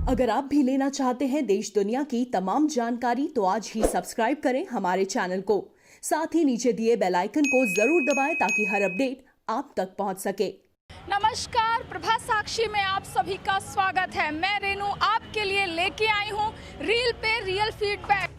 अगर आप भी लेना चाहते हैं देश दुनिया की तमाम जानकारी तो आज ही सब्सक्राइब करें हमारे चैनल को। साथ ही नीचे दिए बेल आइकन को जरूर दबाएं ताकि हर अपडेट आप तक पहुंच सके। नमस्कार, प्रभात साक्षी में आप सभी का स्वागत है। मैं रेनू आपके लिए लेके आई हूँ रील पे रियल फीडबैक।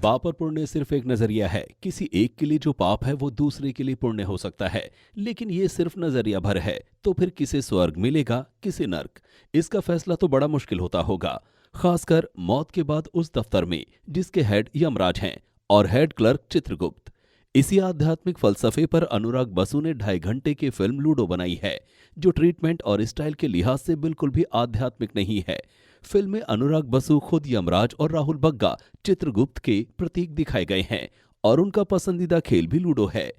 पाप और पुण्य सिर्फ एक नजरिया है। किसी एक के लिए जो पाप है वो दूसरे के लिए पुण्य हो सकता है, लेकिन ये सिर्फ नजरिया भर है। तो फिर किसे स्वर्ग मिलेगा, किसे नर्क, इसका फैसला तो बड़ा मुश्किल होता होगा, खासकर मौत के बाद उस दफ्तर में जिसके हेड यमराज हैं और हेड क्लर्क चित्रगुप्त। इसी आध्यात्मिक फलसफे पर अनुराग बसु ने 2.5 घंटे की फिल्म लूडो बनाई है, जो ट्रीटमेंट और स्टाइल के लिहाज से बिल्कुल भी आध्यात्मिक नहीं है। फिल्म में अनुराग बसु खुद यमराज और राहुल बग्गा चित्रगुप्त के प्रतीक दिखाए गए हैं और उनका पसंदीदा खेल भी लूडो है।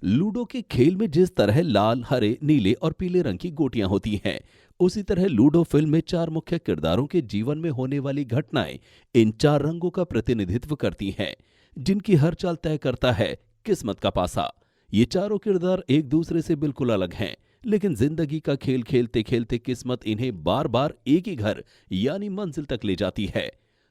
लूडो के खेल में जिस तरह लाल, हरे, नीले और पीले रंग की गोटियां होती हैं, उसी तरह लूडो फिल्म में 4 मुख्य किरदारों के जीवन में होने वाली घटनाएं इन 4 रंगों का प्रतिनिधित्व करती हैं, जिनकी हर चाल तय करता है किस्मत का पासा। ये चारों किरदार एक दूसरे से बिल्कुल अलग हैं, लेकिन जिंदगी का खेल खेलते खेलते किस्मत इन्हें बार बार एक ही घर यानी मंजिल तक ले जाती है।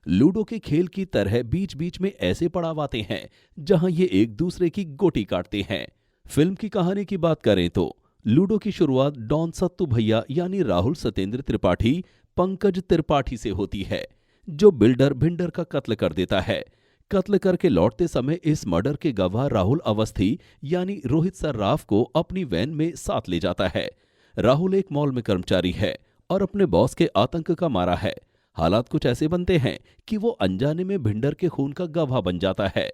लूडो के खेल की तरह बीच बीच में ऐसे पड़ाव आते हैं जहां ये एक दूसरे की गोटी काटते हैं। फिल्म की कहानी की बात करें तो लूडो की शुरुआत डॉन सत्तू भैया यानी राहुल सत्येंद्र त्रिपाठी पंकज त्रिपाठी से होती है, जो बिल्डर भिंडर का कत्ल कर देता है। कत्ल करके लौटते समय इस मर्डर के गवाह राहुल अवस्थी यानी रोहित सर्राफ को अपनी वैन में साथ ले जाता है। राहुल एक मॉल में कर्मचारी है और अपने बॉस के आतंक का मारा है। हालात कुछ ऐसे बनते हैं कि वो अनजाने में भिंडर के खून का गवाह बन जाता है।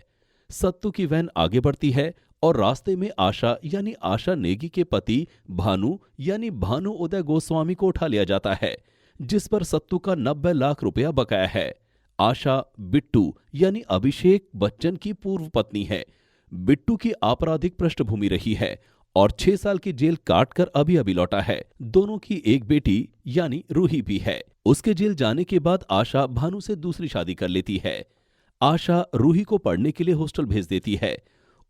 सत्तू की वैन आगे बढ़ती है और रास्ते में आशा यानी आशा नेगी के पति भानु यानी भानु उदय गोस्वामी को उठा लिया जाता है, जिस पर सत्तू का 90 लाख रुपया बकाया है। आशा बिट्टू यानी अभिषेक बच्चन की पूर्व पत्नी है। बिट्टू की आपराधिक पृष्ठभूमि रही है और 6 साल की जेल काटकर अभी अभी लौटा है। दोनों की एक बेटी यानी रूही भी है। उसके जेल जाने के बाद आशा भानु से दूसरी शादी कर लेती है। आशा रूही को पढ़ने के लिए हॉस्टल भेज देती है।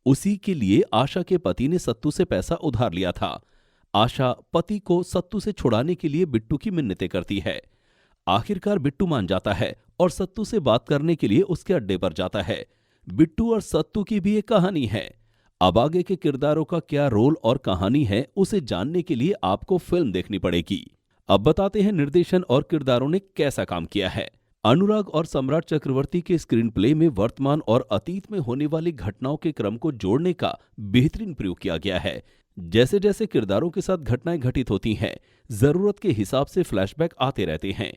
उसी के लिए आशा के पति ने सत्तू से पैसा उधार लिया था। आशा पति को सत्तू से छुड़ाने के लिए बिट्टू की मिन्नतें करती है। आखिरकार बिट्टू मान जाता है और सत्तू से बात करने के लिए उसके अड्डे पर जाता है। बिट्टू और सत्तू की भी एक कहानी है। अब आगे के किरदारों का क्या रोल और कहानी है, उसे जानने के लिए आपको फिल्म देखनी पड़ेगी। अब बताते हैं निर्देशन और किरदारों ने कैसा काम किया है। अनुराग और सम्राट चक्रवर्ती के स्क्रीन प्ले में वर्तमान और अतीत में होने वाली घटनाओं के क्रम को जोड़ने का बेहतरीन प्रयोग किया गया है। जैसे जैसे किरदारों के साथ घटनाएं घटित होती हैं, जरूरत के हिसाब से फ्लैशबैक आते रहते हैं।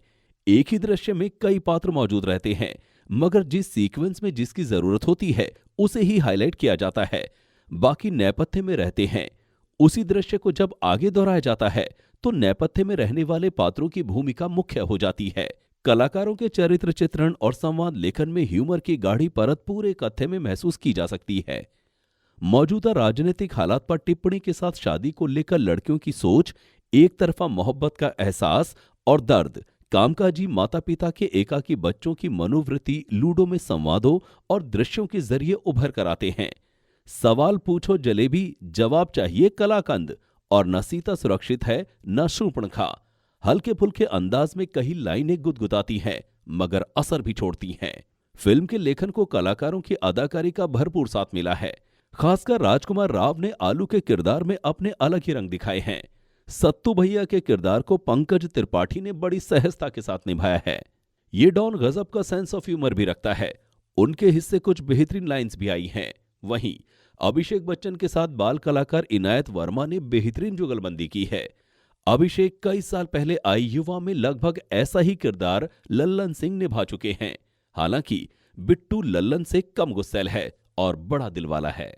एक ही दृश्य में कई पात्र मौजूद रहते हैं, मगर जिस सीक्वेंस में जिसकी जरूरत होती है उसे ही हाईलाइट किया जाता है, बाकी नेपथ्य में रहते हैं। उसी दृश्य को जब आगे दोहराया जाता है तो नेपथ्य में रहने वाले पात्रों की भूमिका मुख्य हो जाती है। कलाकारों के चरित्र चित्रण और संवाद लेखन में ह्यूमर की गाढ़ी परत पूरे कथ्य में महसूस की जा सकती है। मौजूदा राजनीतिक हालात पर टिप्पणी के साथ शादी को लेकर लड़कियों की सोच, एक तरफा मोहब्बत का एहसास और दर्द, कामकाजी माता पिता के एकाकी बच्चों की मनोवृत्ति लूडो में संवादों और दृश्यों के जरिए उभर कर आते हैं। सवाल पूछो जलेबी, जवाब चाहिए कलाकंद, और न सीता सुरक्षित है न शूर्पणखा हल्के फुल्के अंदाज में कई लाइनें गुदगुदाती हैं मगर असर भी छोड़ती हैं। फिल्म के लेखन को कलाकारों की अदाकारी का भरपूर साथ मिला है। खासकर राजकुमार राव ने आलू के किरदार में अपने अलग ही रंग दिखाए हैं। सत्तू भैया के किरदार को पंकज त्रिपाठी ने बड़ी सहजता के साथ निभाया है। ये डॉन गजब का सेंस ऑफ ह्यूमर भी रखता है। उनके हिस्से कुछ बेहतरीन लाइंस भी आई हैं। वहीं अभिषेक बच्चन के साथ बाल कलाकार इनायत वर्मा ने बेहतरीन जुगलबंदी की है। अभिषेक कई साल पहले आई युवा में लगभग ऐसा ही किरदार लल्लन सिंह निभा चुके हैं। हालांकि बिट्टू लल्लन से कम गुस्सैल है और बड़ा दिलवाला है।